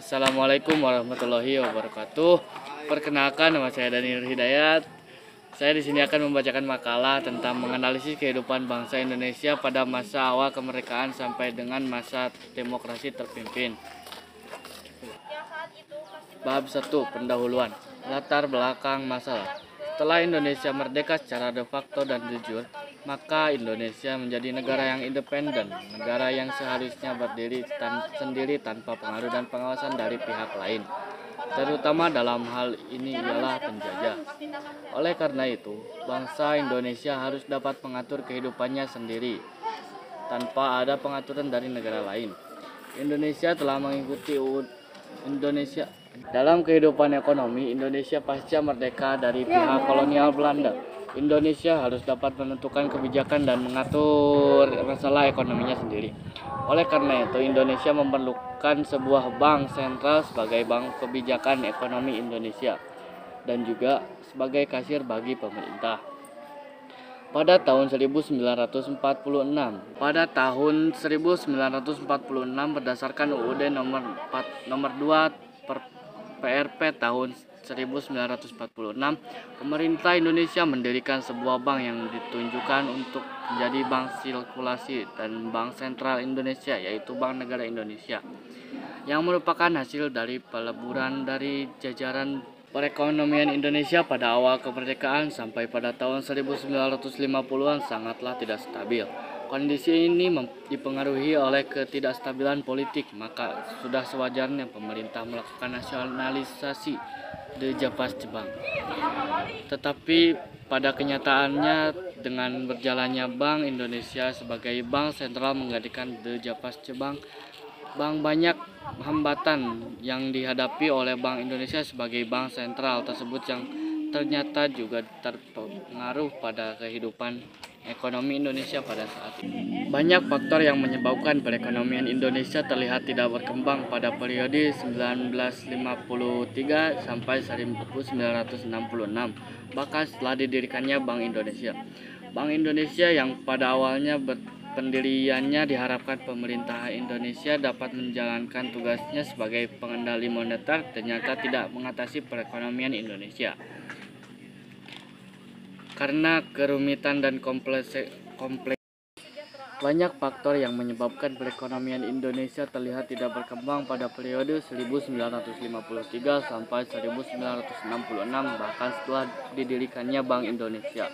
Assalamualaikum warahmatullahi wabarakatuh. Perkenalkan, nama saya Daniel Hidayat. Saya di sini akan membacakan makalah tentang menganalisis kehidupan bangsa Indonesia pada masa awal kemerdekaan sampai dengan masa demokrasi terpimpin. Bab 1. Pendahuluan. Latar belakang masalah. Setelah Indonesia merdeka secara de facto dan jujur, maka Indonesia menjadi negara yang independen, negara yang seharusnya berdiri sendiri tanpa pengaruh dan pengawasan dari pihak lain, terutama dalam hal ini ialah penjajah. Oleh karena itu, bangsa Indonesia harus dapat mengatur kehidupannya sendiri tanpa ada pengaturan dari negara lain. Indonesia telah mengikuti Indonesia dalam kehidupan ekonomi Indonesia pasca merdeka dari pihak kolonial Belanda. Indonesia harus dapat menentukan kebijakan dan mengatur masalah ekonominya sendiri. Oleh karena itu, Indonesia memerlukan sebuah bank sentral sebagai bank kebijakan ekonomi Indonesia dan juga sebagai kasir bagi pemerintah. Pada tahun 1946, berdasarkan UUD nomor 2 PRP tahun 1946, pemerintah Indonesia mendirikan sebuah bank yang ditunjukkan untuk menjadi bank sirkulasi dan bank sentral Indonesia, yaitu Bank Negara Indonesia, yang merupakan hasil dari peleburan dari jajaran perekonomian Indonesia pada awal kemerdekaan sampai pada tahun 1950-an sangatlah tidak stabil. Kondisi ini dipengaruhi oleh ketidakstabilan politik, maka sudah sewajarnya pemerintah melakukan nasionalisasi The Japas Bank. Tetapi pada kenyataannya, dengan berjalannya Bank Indonesia sebagai bank sentral menggantikan The Japas Bank, banyak hambatan yang dihadapi oleh Bank Indonesia sebagai bank sentral tersebut yang ternyata juga terpengaruh pada kehidupan ekonomi Indonesia pada saat ini. Banyak faktor yang menyebabkan perekonomian Indonesia terlihat tidak berkembang pada periode 1953 sampai 1966, bahkan setelah didirikannya Bank Indonesia. Bank Indonesia yang pada awalnya pendiriannya diharapkan pemerintah Indonesia dapat menjalankan tugasnya sebagai pengendali moneter, ternyata tidak mengatasi perekonomian Indonesia. Karena kerumitan dan kompleks, banyak faktor yang menyebabkan perekonomian Indonesia terlihat tidak berkembang pada periode 1953 sampai 1966, bahkan setelah didirikannya Bank Indonesia.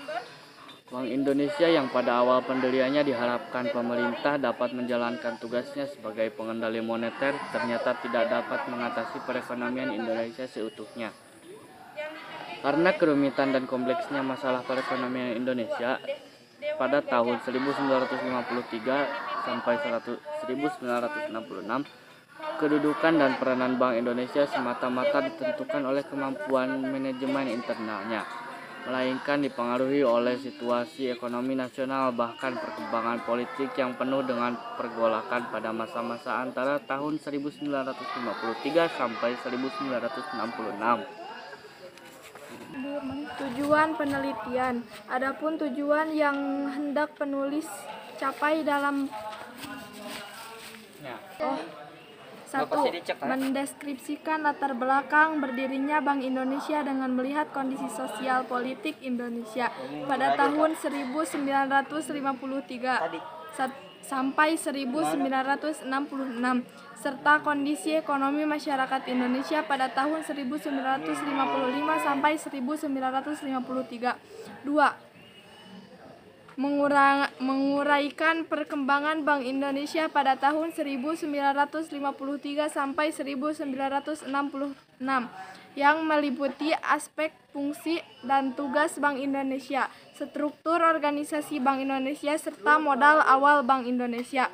Bank Indonesia yang pada awal pendiriannya diharapkan pemerintah dapat menjalankan tugasnya sebagai pengendali moneter, ternyata tidak dapat mengatasi perekonomian Indonesia seutuhnya. Karena kerumitan dan kompleksnya masalah perekonomian Indonesia, pada tahun 1953 sampai 1966, kedudukan dan peranan Bank Indonesia semata-mata ditentukan oleh kemampuan manajemen internalnya, melainkan dipengaruhi oleh situasi ekonomi nasional, bahkan perkembangan politik yang penuh dengan pergolakan pada masa-masa antara tahun 1953 sampai 1966. Tujuan penelitian. Adapun tujuan yang hendak penulis capai dalam 1. Mendeskripsikan latar belakang berdirinya Bank Indonesia dengan melihat kondisi sosial politik Indonesia pada tahun 1953 sampai 1966, serta kondisi ekonomi masyarakat Indonesia pada tahun 1955 sampai 1953. 2. Menguraikan perkembangan Bank Indonesia pada tahun 1953 sampai 1966 yang meliputi aspek fungsi dan tugas Bank Indonesia, struktur organisasi Bank Indonesia, serta modal awal Bank Indonesia.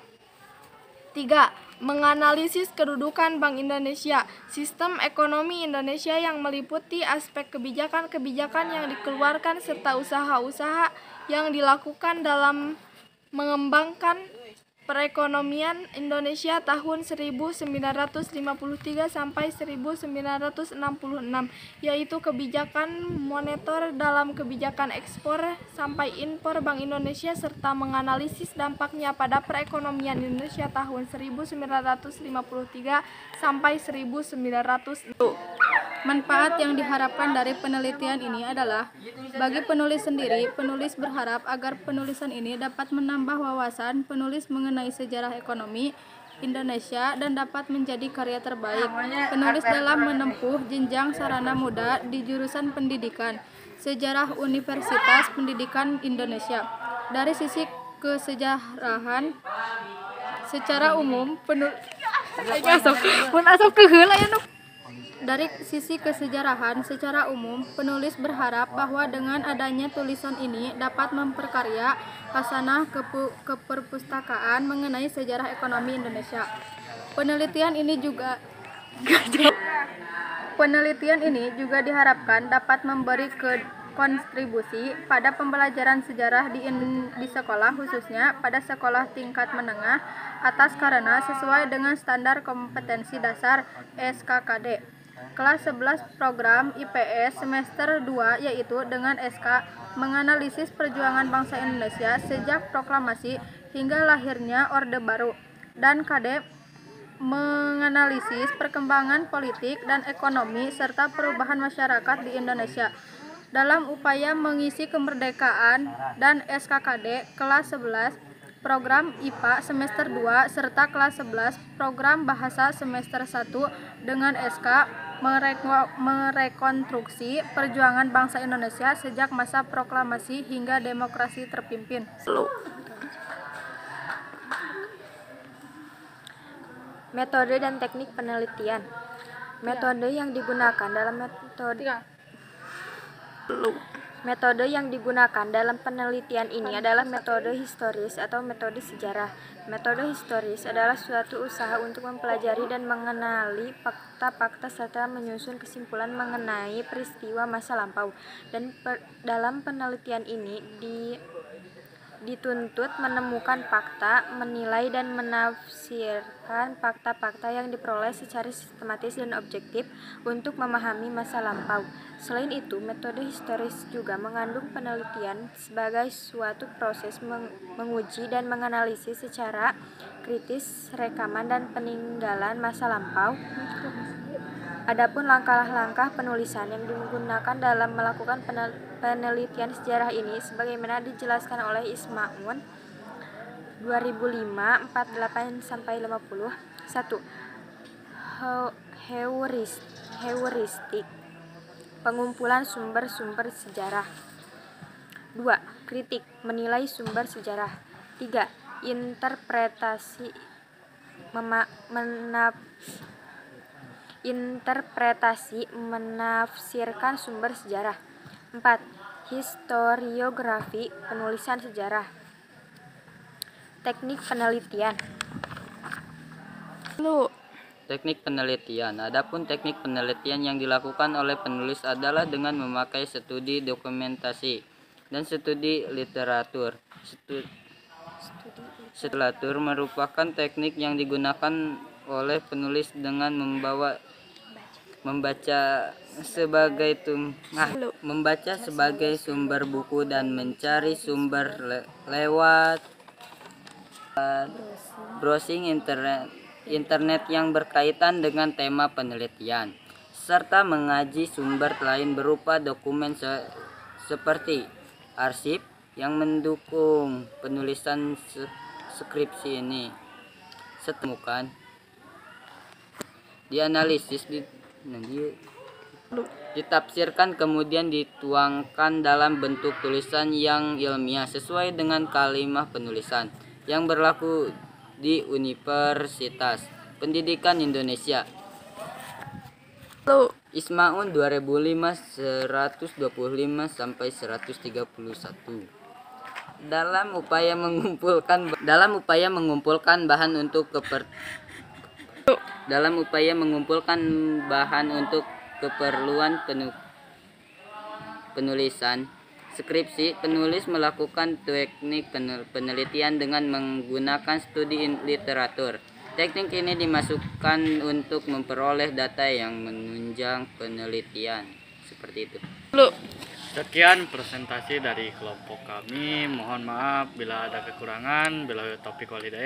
3. Menganalisis kedudukan Bank Indonesia, sistem ekonomi Indonesia yang meliputi aspek kebijakan-kebijakan yang dikeluarkan serta usaha-usaha yang dilakukan dalam mengembangkan Perekonomian Indonesia tahun 1953 sampai 1966, yaitu kebijakan moneter dalam kebijakan ekspor sampai impor Bank Indonesia serta menganalisis dampaknya pada perekonomian Indonesia tahun 1953 sampai 1960. Manfaat yang diharapkan dari penelitian ini adalah, bagi penulis sendiri, penulis berharap agar penulisan ini dapat menambah wawasan penulis mengenai sejarah ekonomi Indonesia dan dapat menjadi karya terbaik penulis dalam menempuh jenjang sarana muda di jurusan pendidikan Sejarah Universitas Pendidikan Indonesia. Dari sisi kesejarahan, secara umum Dari sisi kesejarahan secara umum, penulis berharap bahwa dengan adanya tulisan ini dapat memperkarya khasanah keperpustakaan mengenai sejarah ekonomi Indonesia. Penelitian ini juga diharapkan dapat memberi kontribusi pada pembelajaran sejarah di sekolah, khususnya pada sekolah tingkat menengah atas karena sesuai dengan standar kompetensi dasar SKKD. Kelas 11 program IPS semester 2 yaitu dengan SK menganalisis perjuangan bangsa Indonesia sejak proklamasi hingga lahirnya Orde Baru, dan KD menganalisis perkembangan politik dan ekonomi serta perubahan masyarakat di Indonesia dalam upaya mengisi kemerdekaan, dan SKKD kelas 11 program IPA semester 2 serta kelas 11 program bahasa semester 1 dengan SK merekonstruksi perjuangan bangsa Indonesia sejak masa proklamasi hingga demokrasi terpimpin. Metode dan teknik penelitian. Metode yang digunakan dalam penelitian ini adalah metode historis atau metode sejarah. Metode historis adalah suatu usaha untuk mempelajari dan mengenali fakta-fakta serta menyusun kesimpulan mengenai peristiwa masa lampau. Dan dalam penelitian ini dituntut menemukan fakta, menilai dan menafsirkan fakta-fakta yang diperoleh secara sistematis dan objektif untuk memahami masa lampau. Selain itu, metode historis juga mengandung penelitian sebagai suatu proses menguji dan menganalisis secara kritis rekaman dan peninggalan masa lampau. Adapun langkah-langkah penulisan yang digunakan dalam melakukan penelitian sejarah ini sebagaimana dijelaskan oleh Ismaun 2005 48-50. 1. Heuristik, pengumpulan sumber-sumber sejarah. 2. Kritik, menilai sumber sejarah. 3. Interpretasi, menafsirkan sumber sejarah. 4. Historiografi, penulisan sejarah. Teknik penelitian. Teknik penelitian. Adapun teknik penelitian yang dilakukan oleh penulis adalah dengan memakai studi dokumentasi dan studi literatur. Literatur merupakan teknik yang digunakan oleh penulis dengan membaca sebagai sumber buku dan mencari sumber lewat browsing internet yang berkaitan dengan tema penelitian, serta mengaji sumber lain berupa dokumen seperti arsip yang mendukung penulisan skripsi ini. Setemukan dianalisis ditafsirkan kemudian dituangkan dalam bentuk tulisan yang ilmiah sesuai dengan kalimat penulisan yang berlaku di Universitas Pendidikan Indonesia. Ismaun 2005 125 sampai 131. Dalam upaya mengumpulkan bahan untuk keperluan penulisan, skripsi, penulis melakukan teknik penelitian dengan menggunakan studi literatur. Teknik ini dimasukkan untuk memperoleh data yang menunjang penelitian. Seperti itu. Sekian presentasi dari kelompok kami. Mohon maaf bila ada kekurangan. Bila topik walhidayah.